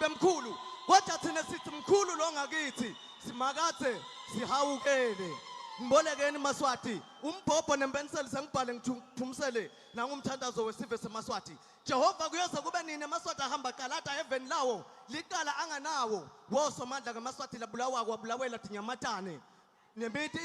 umbhobho emkhulu kodwa thina sithi mkhulu lo ngakithi simakathe sihawukele Mbolekeni Maswati umbhobho nempenseli sengibhale ngithumisele nangumthandazo wesive seMaswati Jehova kuyoze kube nini eMaswati ahamba qalata heaven lawo liqala anganawo wosomandla kaMaswati labulawa kwabulawela dinyamatane nemithi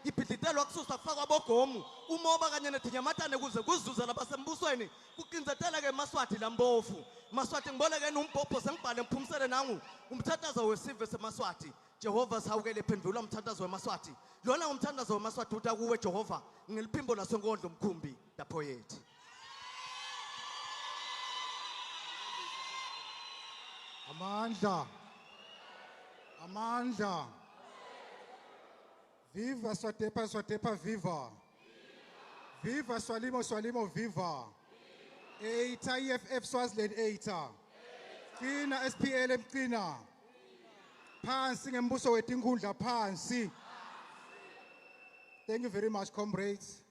ibhidlitelwa kususwa kufakwa bogomu umoba kanye nedinyamatane kuze kuzuza labasembusweni kuqinzetela ke Maswati lambofu Maswati ngibolekeni umbhobho sengibhale ngiphumisele nangu umthandazo wesive seMaswati Jehova sawukele phendula umthandazo weMaswati lona umthandazo weMaswati uta kuwe Jehova ngiliphimbo lasenkondlo mkhumbi lapho yethi Amandla Viva Swadepa viva Viva Swalimo viva Eita EFF Swaziland eita Qina SPLM qina Phansi ngembuso wetinkhundla phansi Thank you very much comrades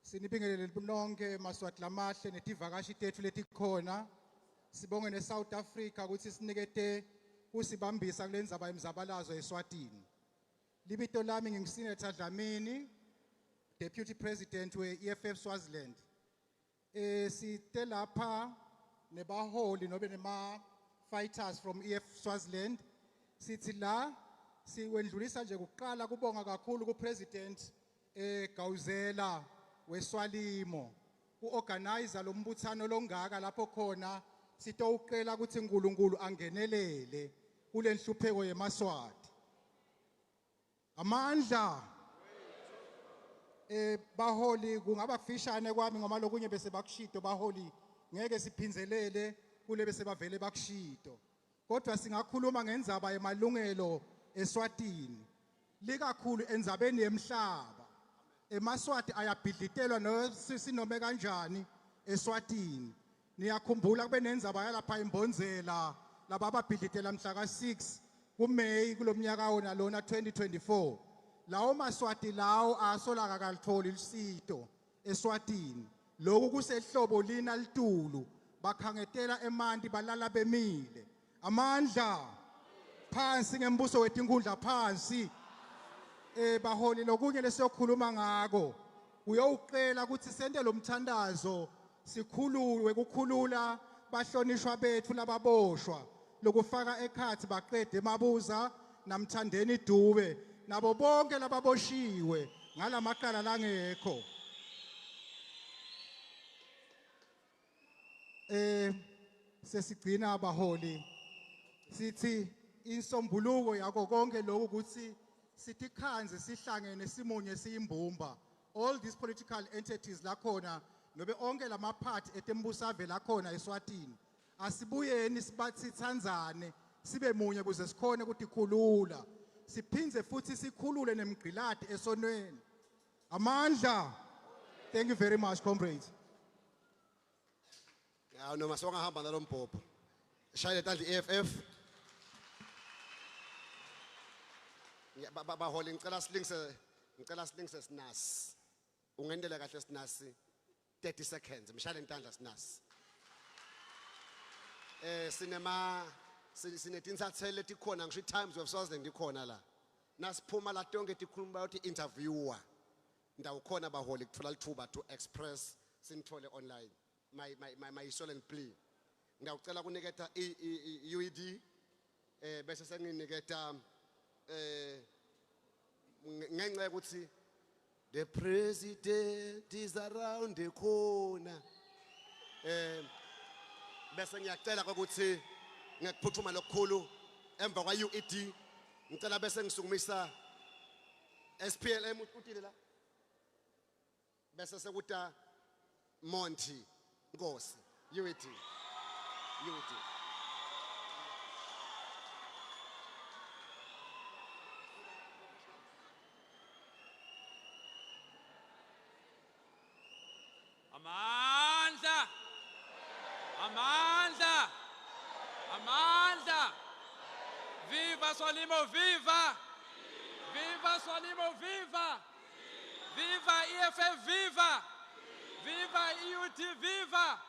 Sinibingelele nonke Maswati lamahle netivakashi tethu letikhona Sibonge neSouth Africa ukuthi sinikete kusibambisa kulendzaba yemzabalazo eSwatini Libito lami nginguSenator DHLAMINI Deputy President we-EFF Swaziland site lapha nebaholi nobe nema fighters from EFF Swaziland sithi la siwendlulisa nje kuqala kubonga kakhulu kuPresident Gawuzela weSwalimo uorganizer lombuthano longaka lapho khona sitowuqela ukuthi uNkulunkulu angenelele kule nhlupheko yeMaswati amandla baholi kungaba kufishane kwami ngoma lokunye bese bakushito baholi ngeke siphinzelele kule bese bavele bakushito kodwa singakhuluma ngendzaba yemalungelo eSwatini likakhulu endzabeni yemhlaba eMaswati ayabhidlitelwa nosinome kanjani eSwatini niyakhumbula kube nendzaba yalapha imbonzela laba ababhidlitela mhla ka6 kuMay kulomnyaka wona lona 2024 lawo Maswati lawo asolaka kalitholi isito eSwatini lokhu kusehlobo lina litulu bakhangetela emanti balala bemile amandla phansi ngembuso wetinkhundla phansi baholi lokunye lesiyokhuluma ngako uyowuqela ukuthi sente lo mthandazo sikhululwe kukhulula bahlonishwa bethu lababoshwa lokufaka ekhathi baqede emabuza namthandeni Dube nabo bonke lababoshiwe ngalamaqala langekho sesigcina abaholi sithi insombuluko yakho konke lokho ukuthi sithi khanze sihlangene simunye siyimbumba all these political entities la khona nobe onke lamaphathi etembusave la khona eSwatini asibuyeni sibathi tsandzane sibe munye kuze sikhone ukuthi khulula siphinze futhi sikhulule nemgqilati esonweni amandla thank you very much comrades ya noma songahamba nalombhobho shayile tandla EFF baholi ngicela silingise sinasi ungendele kahle sinasi 30 seconds mshale ntandla sinasi sinetinsathelo letikhona ngisho iTimes of Swaziland ikhona la nasiphuma la tonke tikhuluma ukuthi interviewer ndawo khona baholi kuthola lithuba to express sinithole online my solemn plea ngiyacela kuniketa UED bese senginiketa ngenxa ukuthi the president is around the corner bese ngiyacela ukuthi ngekuphuthuma lokukhulu emva kwa UED ngicela bese ngisukumisa SPLM uthile la bese sekuta Monty Nkosi UED Amandla Viva Swalimo viva Viva Swalimo viva Viva EFF viva Viva EUT viva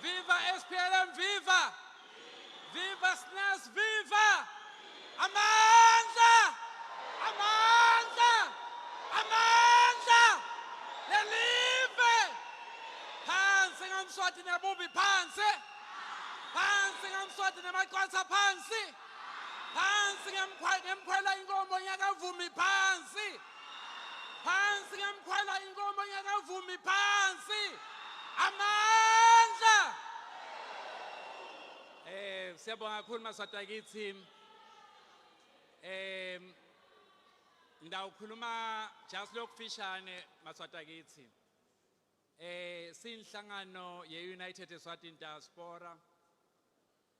Viva SPLM viva ngamswati nebubi phansi. Phansi ngamswati nemaqatha phansi. Phansi ngemkhwela inkomo nyakavumi phansi. Phansi ngemkhwela inkomo nyakavumi phansi. Amandla. Siyabonga kakhulu maswati akithi. Ngidawukhuluma just lokufishane maswati akithi. Sinhlangano ye-United Eswatini Diaspora.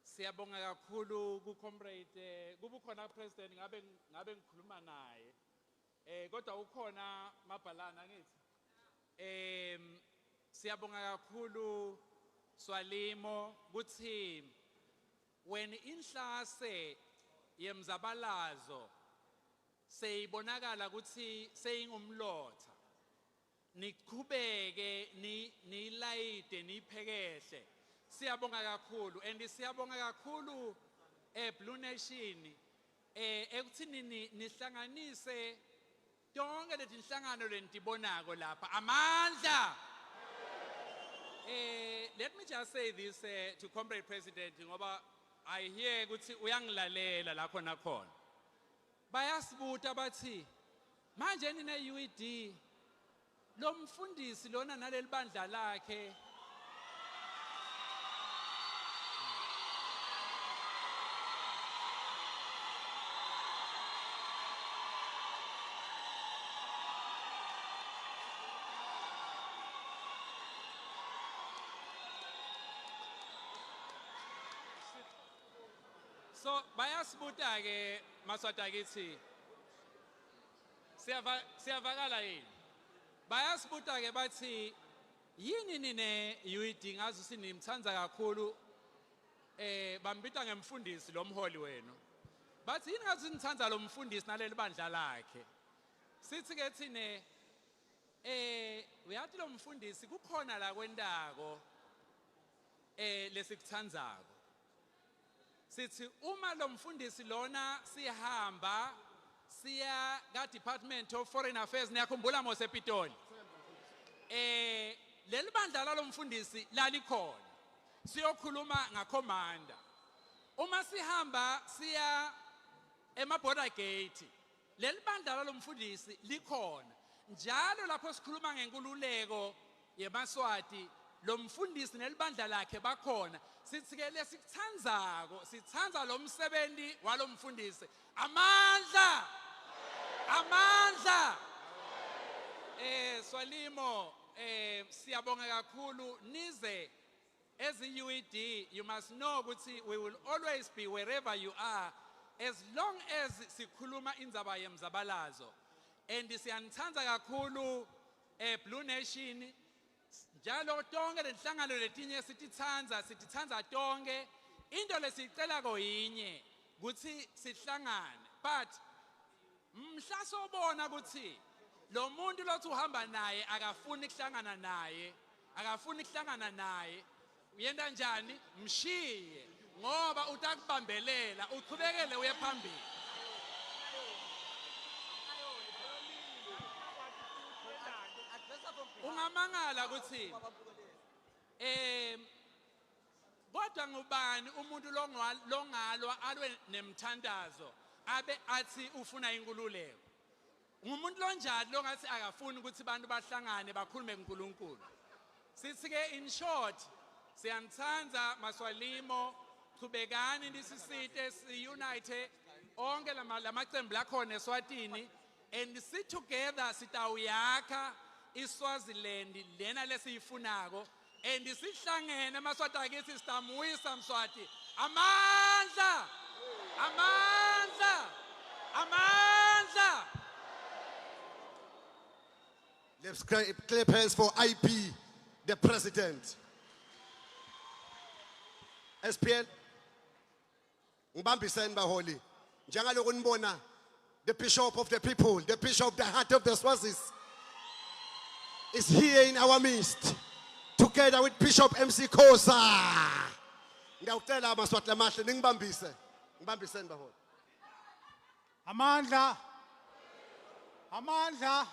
Siyabonga kakhulu ku comrade kubukhona president ngabe ngikhuluma naye. Kodwa ukhona mabhalana ngithi. Siyabonga kakhulu Swalimo kuthi when inhlase yemzabalazo seyibonakala ukuthi seyingumlotha niqhubeke nilayide niphekehle. Siyabonga kakhulu and siyabonga kakhulu Blue Nation ekuthini nihlanganise tonke leti inhlangano lentibonako lapha. Amandla. Let me just say this to Comrade President ngoba I hear ukuthi uyangilalela lapho nakhona. Bayasibuta bathi manje nine UED lo mfundisi lona naleli bandla lakhe so bayasibuta ke maswati akithi siyavakala yini bayasibuta ke bathi yini nine UED ngazi sinimthanza kakhulu bambita ngemfundisi lomholi wenu bathi yini ngazi sinithanza lo mfundisi naleli bandla lakhe sithi ke thine uyathi lo mfundisi kukhona la kwendako lesikuthanzako sithi uma lo mfundisi lona sihamba siya ka Department of Foreign Affairs niyakhumbula mose ePitoli leli bandla lalo mfundisi lalikhona siyokhuluma ngakhomanda uma sihamba siya ema-border gate leli bandla lalo mfundisi likhona njalo lapho sikhuluma ngenkululeko yemaswati lo mfundisi nelibandla lakhe bakhona sithi ke lesikuthanzako sithanza lo msebenzi walo mfundisi amandla amandla Swalimo siyabonga kakhulu nize as a UED you must know ukuthi we will always be wherever you are as long as sikhuluma indzaba yemzabalazo and siyanithanza kakhulu Blue Nation njalo tonke lenhlangano letinye sitithanza tonke into lesicela koyinye ukuthi sihlangane but mhla sobona ukuthi lo muntu lothi uhamba naye akafuni ukuhlangana naye uyenda njani mshiye ngoba utakubambelela uchubekele uye phambili ungamangala ukuthi kodwa ngubani umuntu longalwa alwe nemthandazo abe athi ufuna inkululeko ngumuntu lonjani longathi akafuni ukuthi abantu bahlangane bakhulume ngoNkulunkulu sithi ke in short siyanithanza maswalimo qhubekani nisisite siunite onke lamaqembu lakhona eSwatini and sit together sitawuyakha iSwaziland lena lesiyifunako and sihlangene maswati akithi sitamuyisa mswati amandla amandla amandla. Let's clap hands for IP, the president. SPL, ngibambiseni baholi. Njengalo kunibona, the bishop of the people, the bishop of the heart of the Swazis, is here in our midst, together with Bishop MC Khosa. Ngiyawucela amaswati lamahle ningibambise. Ngibambiseni baholi. Amandla. Amandla.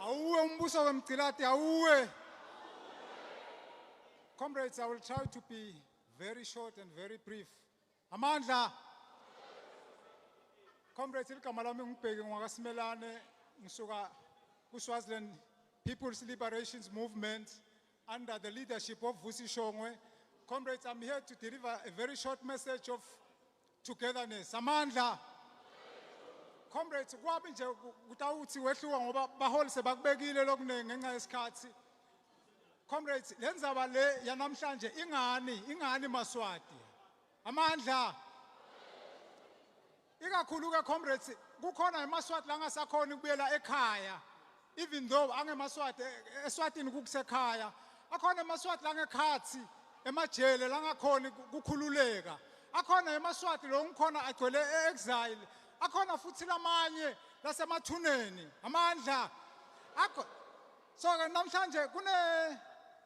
Awuwe umbuso wemgcilati awuwe. Comrades, I will try to be very short and very brief. Amandla. Comrades, igama lami ngibheke ngwakaSimelane ngisuka kuSwaziland People's Liberation Movement under the leadership of Vusi Shongwe. Comrades, I'm here to deliver a very short message of togetherness. Amandla. Comrades, kwabi nje kutawuthi wehluka ngoba baholi sebakubekile lokunenge ngenxa yesikhathi. Comrades, lenzaba le yanamhlanje ingani Maswati. Amandla. Ikakhulu ke comrades, kukhona eMaswati la ngasakhona ukubuyela ekhaya. Even though angeMaswati eSwatini kukusekhaya. Akhona eMaswati la ngekhathi emajele la ngakhona kukhululeka. Akhona eMaswati lo ngikhona agcwele exile. Akhona futhi lamanye lasemathuneni. Amandla. So ke namhlanje kune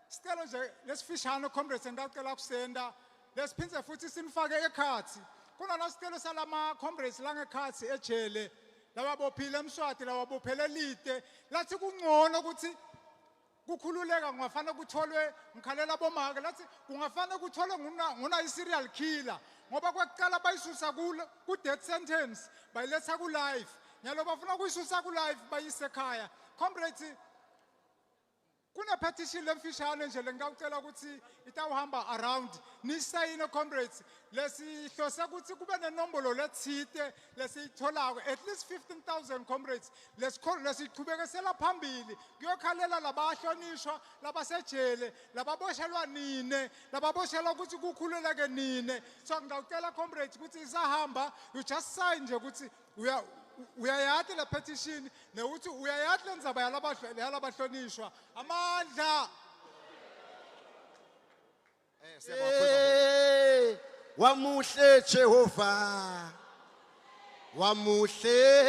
sicelo nje lesifishane comrades engicela kusenda lesiphindze futhi sinifake ekhathi kunala sicelo salama comrades la ngekhathi ejele lababophile eMswati lababophele lite lathi kungcono ukuthi kukhululeka kungafanele kutholwe ngikhalela bomake lathi kungafanele kutholwe nguna i-serial killer ngoba kwekuqala bayisusa ku death sentence bayiletha ku life nyalo bafuna kuyisusa ku life bayise ekhaya comrades kuna petition lemfishane nje lengicela ukuthi itawuhamba around nisayine comrades lesihlose ukuthi kube nenombolo lethite lesitholako at least 15,000 comrades lesiqhubekisela phambili kuyokhalela labahlonishwa labasejele lababoshelwa nine lababoshelwa ukuthi kukhululeke nine so ngicela comrades ukuthi isahamba you just sign nje ukuthi uyayati la petition newuthi uyayati lenzaba yalabahlonishwa amandla wamuhle Jehova wamuhle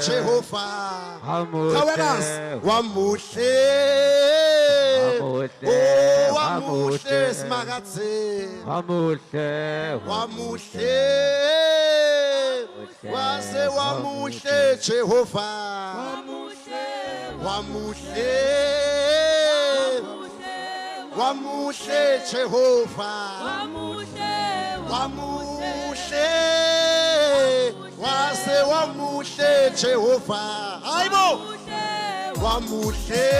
Jehova wamuhle wamuhle simakathe wamuhle wase wamuhle Jehova wamuhle Jehova wamuhle wase wamuhle Jehova hayibo wamuhle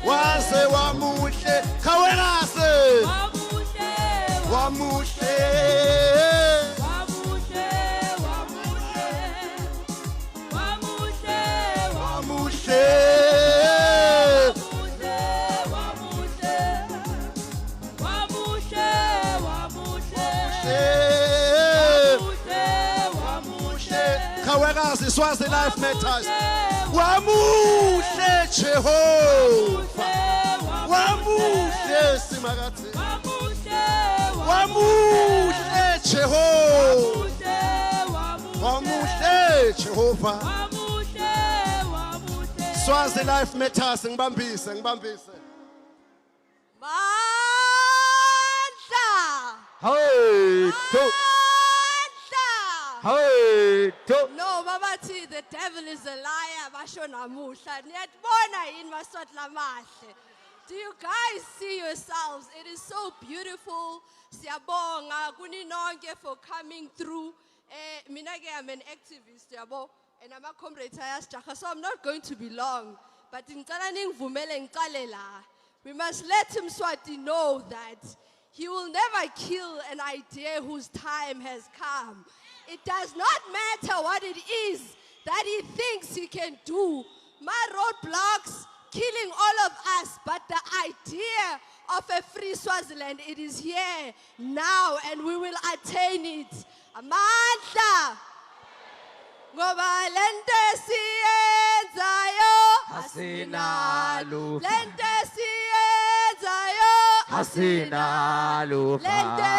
wase wamuhle khawenase wamuhle Swazi life matters. Wamuhle Jehova. Wamuhle simakathe. Wamuhle Jehova. Wamuhle Jehova. Swazi life matters. Ngibambise. Hey, No, Babati, the devil is a liar. Bashona musha. Niyatibona yini Maswati lamahle. Do you guys see yourselves? It is so beautiful. Siyabonga kuninonke for coming through. Mina ke I'm an activist, yabo, and I'm a comrade ayajaha, so I'm not going to be long. But ngicela ningivumele ngiqale la. We must let Mswati know that he will never kill an idea whose time has come. It does not matter what it is that he thinks he can do. My roadblocks, killing all of us, but the idea of a free Swaziland, it is here now and we will attain it. Amandla! Ngoba lento siyenzayo Hasinalu. Lento siyenzayo Hasinalu. Lento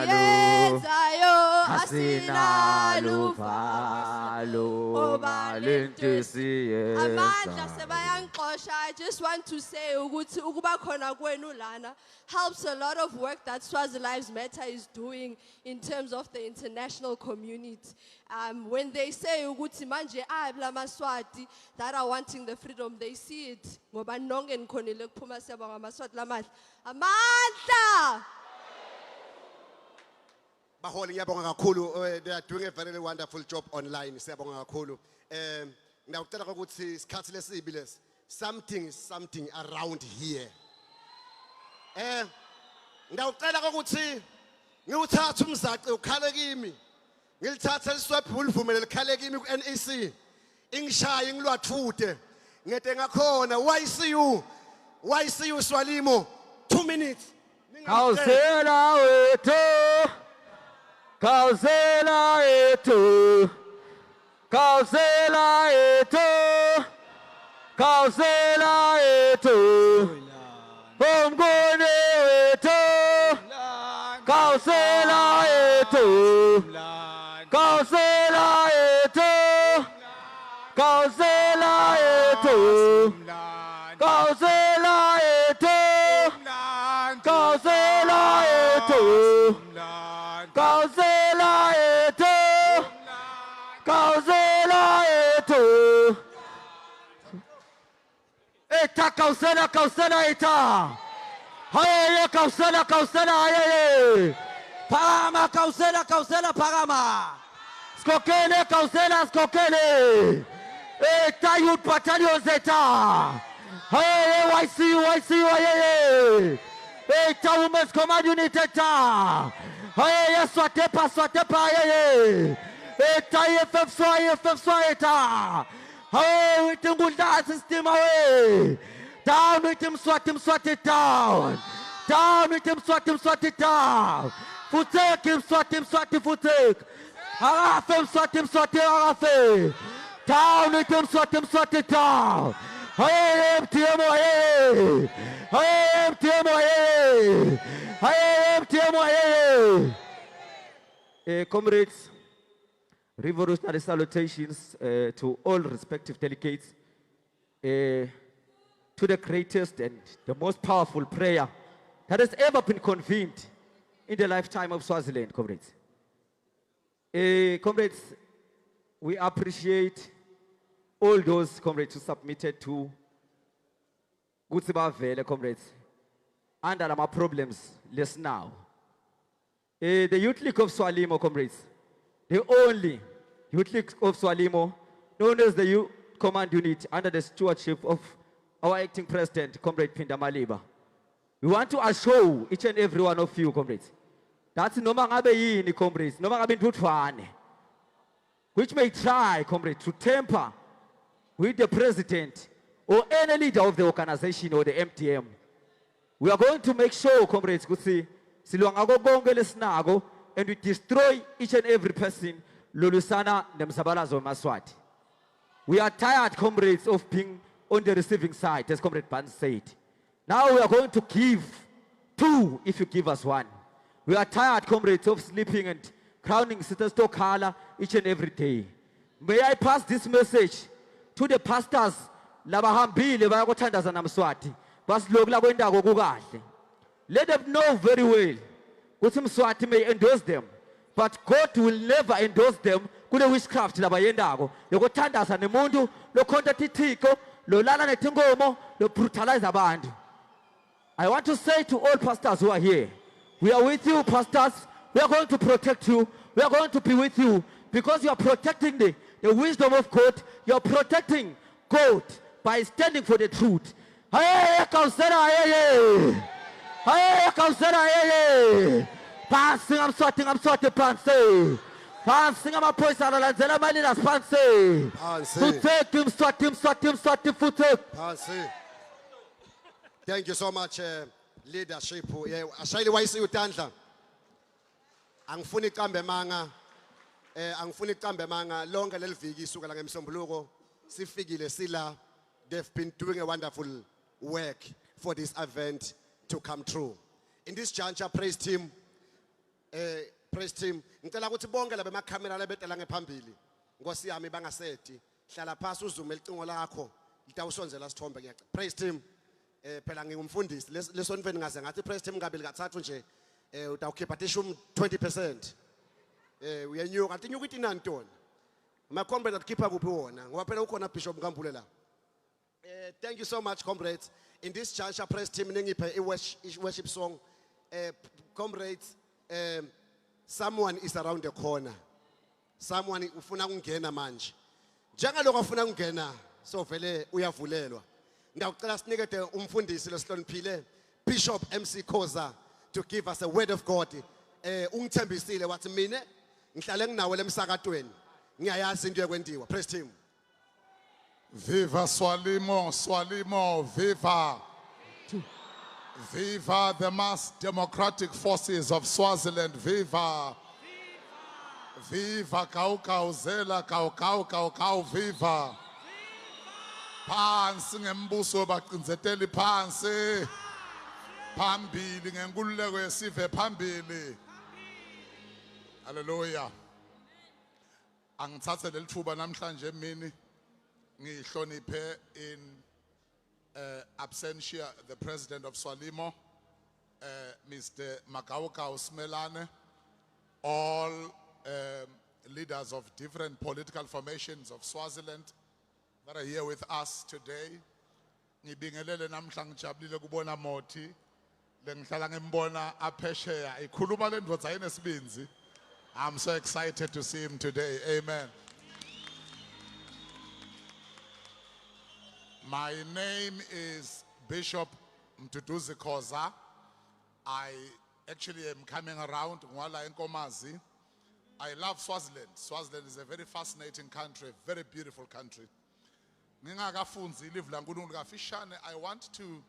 siyenzayo asinalo uvalo balento siyenza. Amandla sebayangixosha. I just want to say ukuthi ukuba khona kwenu lana helps a lot of work that Swazi Lives Matter is doing in terms of the international community. When they say ukuthi manje la Maswati that are wanting the freedom, they see it. Ngoba nonke nikhonile kuphuma siyabonga Maswati lamahle. Amandla! Baholi ngiyabonga kakhulu. They are doing a very wonderful job online. Siyabonga kakhulu. Ngiyacela ukuthi isikhathi lesibi lesi something is something around here. Ngiyacela ukuthi ngiwuthathe umzaci ukhale kimi. Ngilithatha liswaphi ulivumele likhale kimi ku NEC. Ingishaye ngilwathute. Ngede ngakhona YCU Swalimo 2 minutes. Kausela wethu, kausela wethu, kausela wethu, kausela wethu, umgone wethu, kausela wethu, kausela wethu, kausela wethu, kausela wethu. Kausela eto, kausela eto, kausela eto. Eta kausela eta. Haye kausela haye. Parama kausela parama. Skokele skokele. Eta youth battalion zeta. Haye YCU haye. Eta Women's Command Unit eta. Haye swatepa haye. Eta EFF eta. Haye with the good system away. Down with him swat it down. Down with him swat it down. Futek him swat futek. Haraf him swat harafe. Down with him swat it down. I am TMO. Comrades, revolutionary salutations to all respective delegates, to the greatest and the most powerful prayer that has ever been convened in the lifetime of Swaziland, comrades. Comrades, we appreciate all those comrades who submitted to Gutsibavele, comrades, under our problems, less now. The Youth League of Swalimo, comrades, the only Youth League of Swalimo, known as the Youth Command Unit under the stewardship of our acting president, Comrade Pinda Maliba. We want to assure each and every one of you, comrades, that's no mangabe yini, comrades, no mangabe ntutfwane, which may try, comrades, to temper with the president or any leader of the organization or the MTM. We are going to make sure, comrades, and we destroy each and every person, Lulusana Nemsabalazo Maswati. We are tired, comrades, of being on the receiving side, as Comrade Pan said. Now we are going to give 2 if you give us 1. We are tired, comrades, of sleeping and crowning Sister Stokhala each and every day. May I pass this message to the pastors labahambile bayakuthandaza namswati basilokula kwendawo kukahle. Let them know very well ukuthi Mswati may endorse them, but God will never endorse them kule witchcraft labayendako yokuthandaza nemuntu lokhonta ithiko lolala netingomo lo brutalize abantu. I want to say to all pastors who are here, we are with you, pastors. We are going to protect you. We are going to be with you because you are protecting the wisdom of God. You are protecting God by standing for the truth. Hey, Kausera, hey, hey, Kausera, hey, passing, I'm sorting, Pansy. Passing, I'm a person, and then I'm a little Pansy. To take him, sort him, foot. Pansy. Thank you so much, leadership. Ashayeli YCU Tandla. Angifuni kambe manga. Angifuni kambe manga. Lonke leliviki suka la ngemsombuluko. Sifikile sila. They've been doing a wonderful work for this event to come true. In this juncture, praise team, praise team. Ngicela ukuthi bonke laba emakamera lebetela ngephambili. Nkosi yami bangaseti. Hlala phasi uzume icingo lakho. Litawusonzela sithombe ngiyacela. Praise team. Phela ngingumfundisi. Lesonfeni ngaze ngathi praise team ngabili kathathu nje. Utawukhipha tishum 20%. Uyenyuka kanti inyuka ithi nani ntoni? Comrades akhipha kuphi wona? Ngoba phela ukhona Bishop Nkambule la. Thank you so much, comrades. In this juncture, praise team ningiphe worship song. Comrades, someone is around the corner. Someone ufuna ukungena manje. Njengaloko afuna ukungena, so vele uyavulelwa. Ngiyacela sinikete umfundisi lesihloniphile Bishop MC Khoza to give us a word of God. Ungithembisile wathi mina ngihlale nginawe lemsakatweni. Ngiyayazi into yekwendiwa. Praise team. Viva Swalimo, Swalimo, viva. Viva the mass democratic forces of Swaziland, viva. Viva Kaukau Zela, Kaukau, viva. Phansi ngembuso baqinzeteli phansi. Phambili ngenkululeko yesive phambili. Hallelujah. Angithathe lelithuba namhlanje emini ngihloniphe in absentia the president of Swalimo, Mr. Makauka Usmelane, all leaders of different political formations of Swaziland that are here with us today. Ngibingelele namhla ngijabulile kubona Moti lengihlala ngimbona aphesheya ikhuluma lendvodza enesibinzi. I'm so excited to see him today. Amen. My name is Bishop Mtuduzi Khoza. I actually am coming around Ngwala Nkomazi. I love Swaziland. Swaziland is a very fascinating country, a very beautiful country. I want to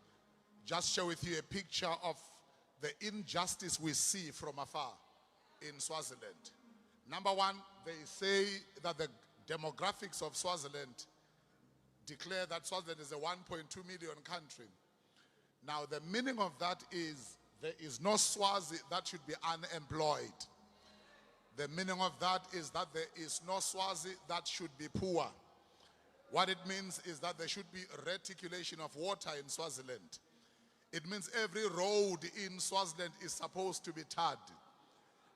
just share with you a picture of the injustice we see from afar in Swaziland. Number one, they say that the demographics of Swaziland declare that Swaziland is a 1.2 million country. Now, the meaning of that is there is no Swazi that should be unemployed. The meaning of that is that there is no Swazi that should be poor. What it means is that there should be reticulation of water in Swaziland. It means every road in Swaziland is supposed to be tarred.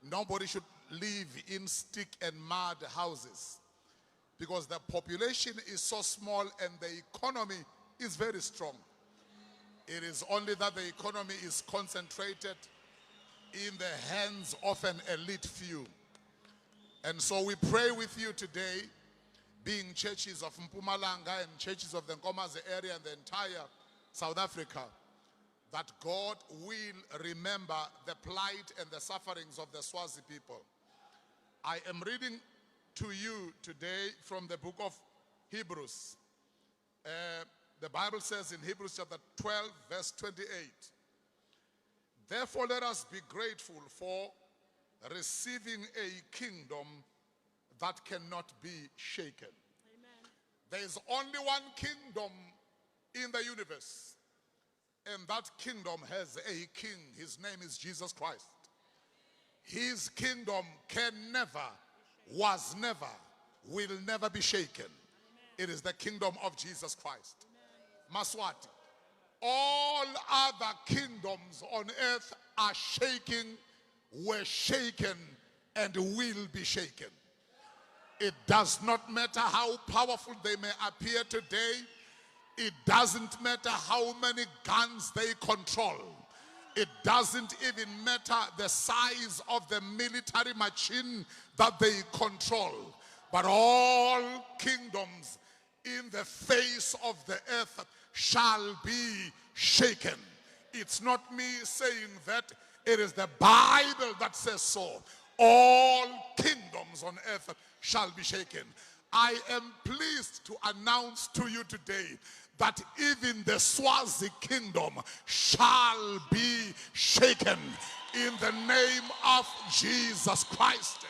Nobody should live in stick and mud houses because the population is so small and the economy is very strong. It is only that the economy is concentrated in the hands of an elite few. And so we pray with you today, being churches of Mpumalanga and churches of the Nkomazi area and the entire South Africa, that God will remember the plight and the sufferings of the Swazi people. I am reading to you today from the book of Hebrews. The Bible says in Hebrews chapter 12, verse 28, therefore let us be grateful for receiving a kingdom that cannot be shaken. Amen. There is only one kingdom in the universe, and that kingdom has a king. His name is Jesus Christ. His kingdom can never, was never, will never be shaken. Amen. It is the kingdom of Jesus Christ. Amen. Maswati. All other kingdoms on earth are shaking, were shaken, and will be shaken. It does not matter how powerful they may appear today. It doesn't matter how many guns they control. It doesn't even matter the size of the military machine that they control. But all kingdoms in the face of the earth shall be shaken. It's not me saying that. It is the Bible that says so. All kingdoms on earth shall be shaken. I am pleased to announce to you today that even the Swazi kingdom shall be shaken in the name of Jesus Christ.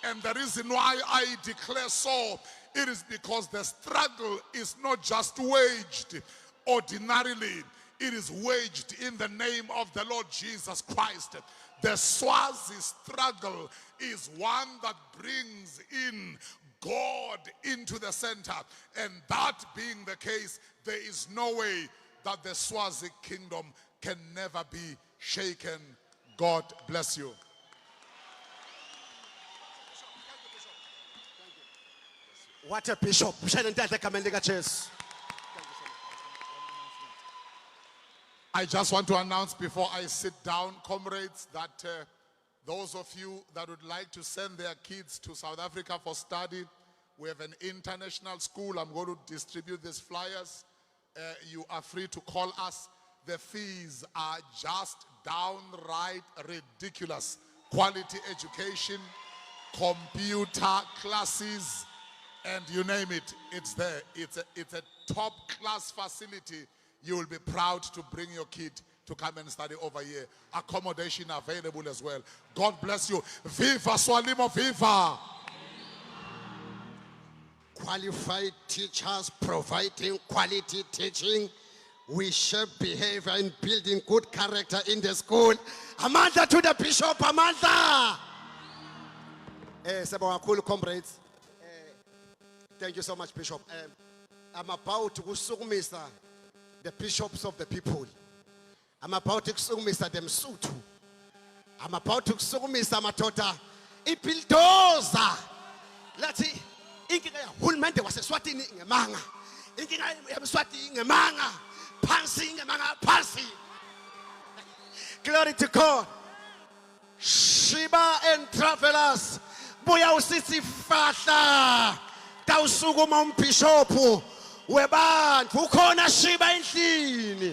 And the reason why I declare so, it is because the struggle is not just waged ordinarily. It is waged in the name of the Lord Jesus Christ. The Swazi struggle is one that brings in God into the center. And that being the case, there is no way that the Swazi kingdom can never be shaken. God bless you. What a bishop. I just want to announce before I sit down, comrades, that those of you that would like to send their kids to South Africa for study, we have an international school. I'm going to distribute these flyers. You are free to call us. The fees are just downright ridiculous. Quality education, computer classes, and you name it, it's there. It's a top class facility. You will be proud to bring your kid to come and study over here. Accommodation available as well. God bless you. Viva Swalimo, viva! Qualified teachers providing quality teaching. We shape behavior and building good character in the school. Amandla to the bishop, Amandla! Sabawakulu comrades. Thank you so much, Bishop. I'm about to sukumisa the bishops of the people. I'm about to sukumisa them Sutu. I'm about to sukumisa matota. Ipildoza. Let's see. Inkinga ya hulmente waseswatini ngemanga. Inkinga ya Mswati ngemanga. Pansi ngemanga pansi. Glory to God. Shiba and travelers. Buya usisi fahla. Tawusukuma umbishopu webantu ukhona Shiba endlini.